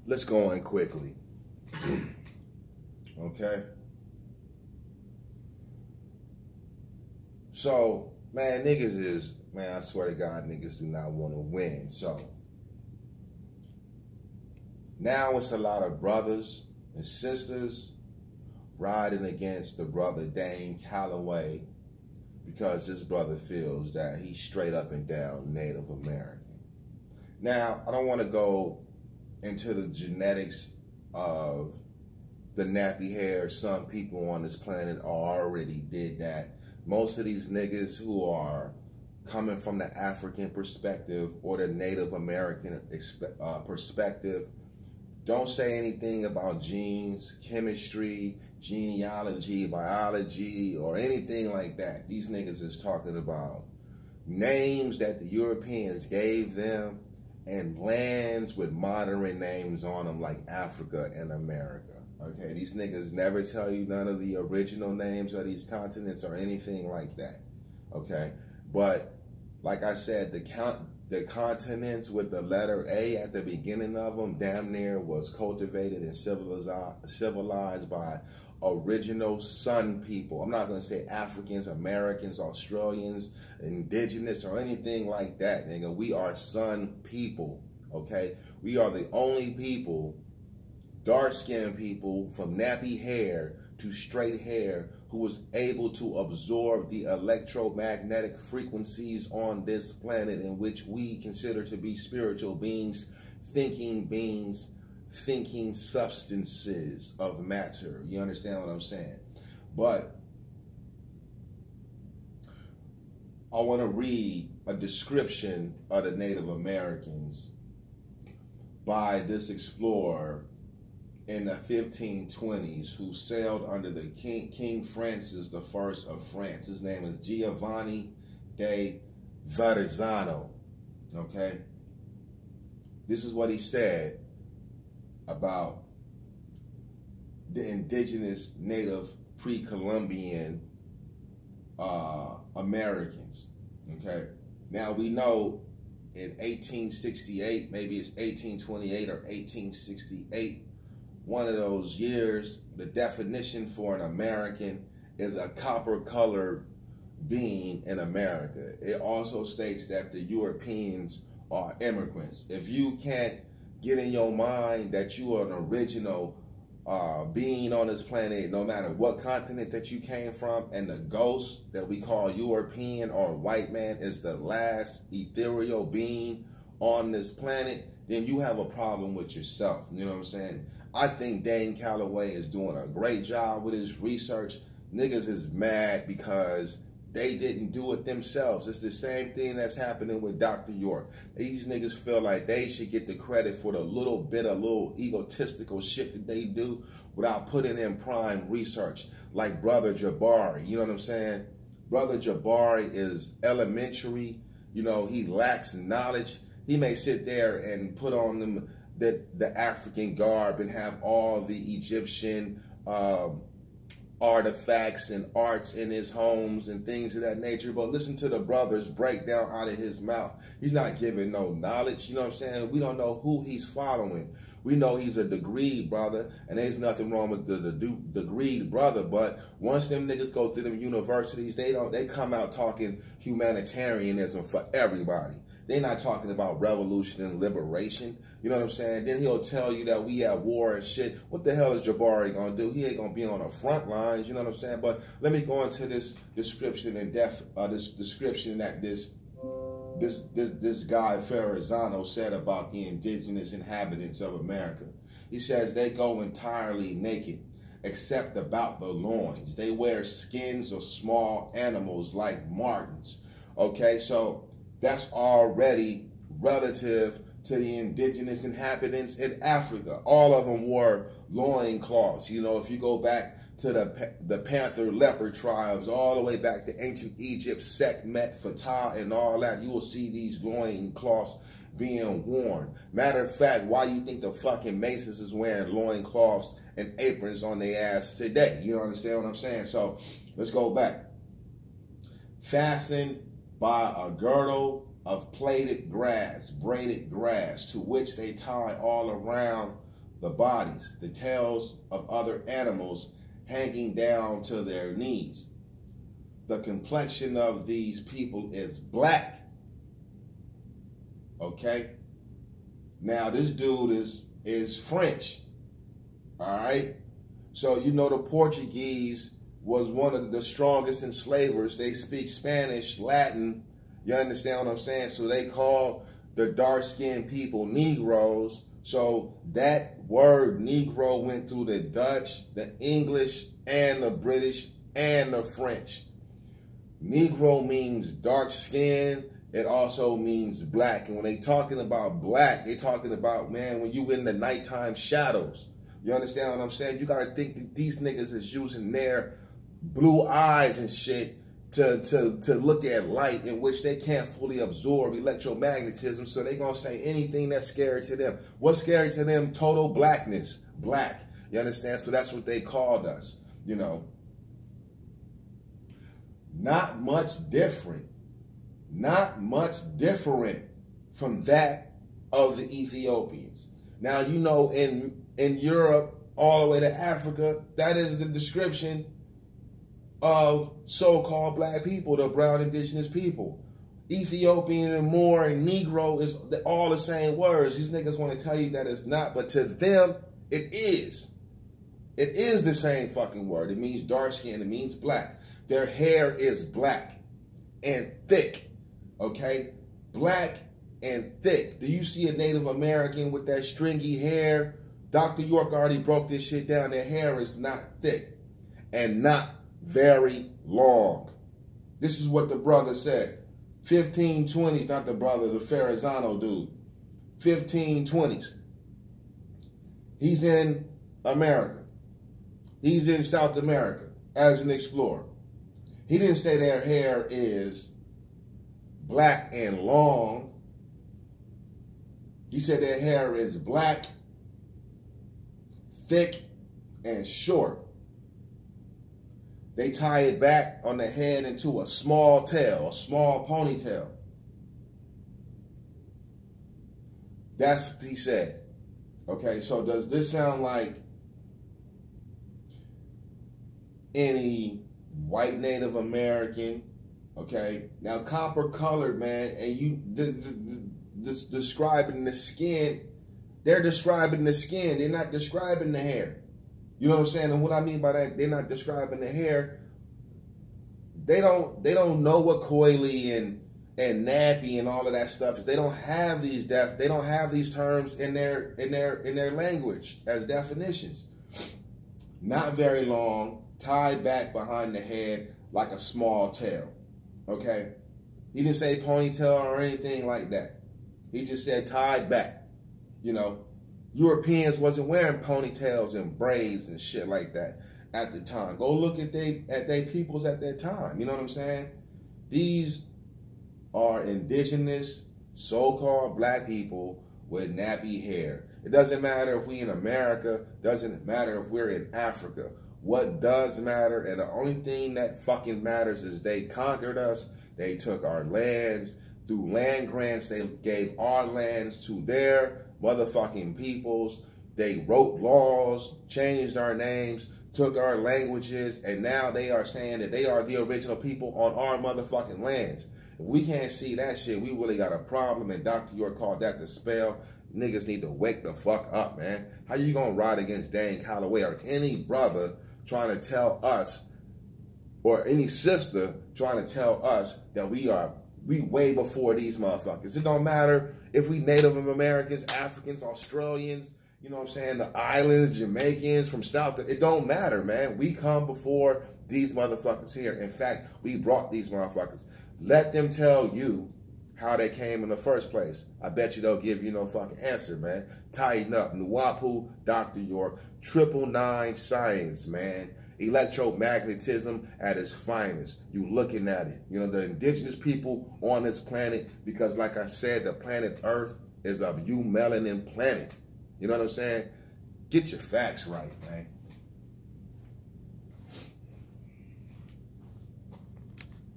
let's go in quickly. Okay? So, man, I swear to God, niggas do not want to win. So, now it's a lot of brothers and sisters riding against the brother Dane Calloway because this brother feels that he's straight up and down Native American. Now, I don't want to go into the genetics of the nappy hair. Some people on this planet already did that. Most of these niggas who are coming from the African perspective or the Native American perspective don't say anything about genes, chemistry, genealogy, biology, or anything like that. These niggas is talking about names that the Europeans gave them and lands with modern names on them like Africa and America. Okay, these niggas never tell you none of the original names of these continents or anything like that. Okay, but like I said, the continents with the letter A at the beginning of them damn near was cultivated and civilized by original sun people. I'm not going to say Africans, Americans, Australians, indigenous, or anything like that, nigga. We are sun people, okay? We are the only people, dark-skinned people, from nappy hair to straight hair, who was able to absorb the electromagnetic frequencies on this planet, in which we consider to be spiritual beings, thinking substances of matter. You understand what I'm saying? But I want to read a description of the Native Americans by this explorer in the 1520s who sailed under the King Francis I of France. His name is Giovanni de Verrazzano. Okay? This is what he said about the indigenous native pre-Columbian Americans. Okay? Now we know in 1868, maybe it's 1828 or 1868, one of those years, the definition for an American is a copper-colored being in America. It also states that the Europeans are immigrants. If you can't get in your mind that you are an original being on this planet, no matter what continent that you came from, and the ghost that we call European or white man is the last ethereal being on this planet, then you have a problem with yourself. You know what I'm saying? I think Dane Calloway is doing a great job with his research. Niggas is mad because they didn't do it themselves. It's the same thing that's happening with Dr. York. These niggas feel like they should get the credit for the little bit of little egotistical shit that they do without putting in prime research, like Brother Jabari. You know what I'm saying? Brother Jabari is elementary. You know, he lacks knowledge. He may sit there and put on them the African garb and have all the Egyptian artifacts and arts in his homes and things of that nature. But listen to the brother's breakdown out of his mouth. He's not giving no knowledge. You know what I'm saying? We don't know who he's following. We know he's a degreed brother, and there's nothing wrong with the degreed brother. But once them niggas go through them universities, they come out talking humanitarianism for everybody. They're not talking about revolution and liberation. You know what I'm saying? Then he'll tell you that we at war and shit. What the hell is Jabari gonna do? He ain't gonna be on the front lines. You know what I'm saying? But let me go into this description and this description that this guy Verrazzano said about the indigenous inhabitants of America. He says they go entirely naked, except about the loins. They wear skins of small animals like martens. Okay, so that's already relative to the indigenous inhabitants in Africa. All of them wore loincloths. You know, if you go back to the Panther leopard tribes, all the way back to ancient Egypt, Sekhmet, Ptah, and all that, you will see these loincloths being worn. Matter of fact, why you think the fucking Masons is wearing loincloths and aprons on their ass today? You understand what I'm saying? So let's go back. Fastened by a girdle of plaited grass, braided grass, to which they tie all around the bodies, the tails of other animals hanging down to their knees. The complexion of these people is black. Okay? Now, this dude is French. All right? So, you know, the Portuguese was one of the strongest enslavers. They speak Spanish, Latin. You understand what I'm saying? So they call the dark-skinned people Negroes. So that word Negro went through the Dutch, the English, and the British, and the French. Negro means dark skin. It also means black. And when they talking about black, they talking about, man, when you in the nighttime shadows. You understand what I'm saying? You got to think that these niggas is using their blue eyes and shit to look at light in which they can't fully absorb electromagnetism, so they gonna say anything that's scary to them. What's scary to them? Total blackness. Black. You understand? So that's what they called us, you know. Not much different. Not much different from that of the Ethiopians. Now, you know, in Europe, all the way to Africa, that is the description of so-called black people, the brown indigenous people. Ethiopian and Moor and Negro is all the same words. These niggas want to tell you that it's not, but to them, it is. It is the same fucking word. It means dark skin. It means black. Their hair is black and thick, okay? Black and thick. Do you see a Native American with that stringy hair? Dr. York already broke this shit down. Their hair is not thick and not very long. This is what the brother said. 1520s, not the brother, the Ferrazano dude. 1520s. He's in America. He's in South America as an explorer. He didn't say their hair is black and long. He said their hair is black, thick, and short. They tie it back on the head into a small tail, a small ponytail. That's what he said. Okay, so does this sound like any white Native American? Okay, now copper colored, man, and you describing the skin, they're describing the skin, they're not describing the hair. You know what I'm saying? And what I mean by that, they're not describing the hair. They don't know what coily and nappy and all of that stuff is. They don't have these terms in their language as definitions. Not very long, tied back behind the head like a small tail. Okay? He didn't say ponytail or anything like that. He just said tied back. You know, Europeans wasn't wearing ponytails and braids and shit like that at the time. Go look at they peoples at that time. You know what I'm saying? These are indigenous, so-called black people with nappy hair. It doesn't matter if we in America, doesn't matter if we're in Africa. What does matter, and the only thing that fucking matters, is they conquered us, they took our lands, through land grants, they gave our lands to their motherfucking peoples. They wrote laws, changed our names, took our languages, and now they are saying that they are the original people on our motherfucking lands. If we can't see that shit, we really got a problem, and Dr. York called that the spell. Niggas need to wake the fuck up, man. How you gonna ride against Dan Calloway or any brother trying to tell us, or any sister trying to tell us that we way before these motherfuckers? It don't matter if we Native Americans, Africans, Australians, you know what I'm saying, the islands, Jamaicans from South, it don't matter, man. We come before these motherfuckers here. In fact, we brought these motherfuckers. Let them tell you how they came in the first place. I bet you they'll give you no fucking answer, man. Tighten up. Nwapu, Dr. York, 999 Science, man. Electromagnetism at its finest. You looking at it. You know, the indigenous people on this planet, because like I said, the planet Earth is a melanin planet. You know what I'm saying? Get your facts right, man.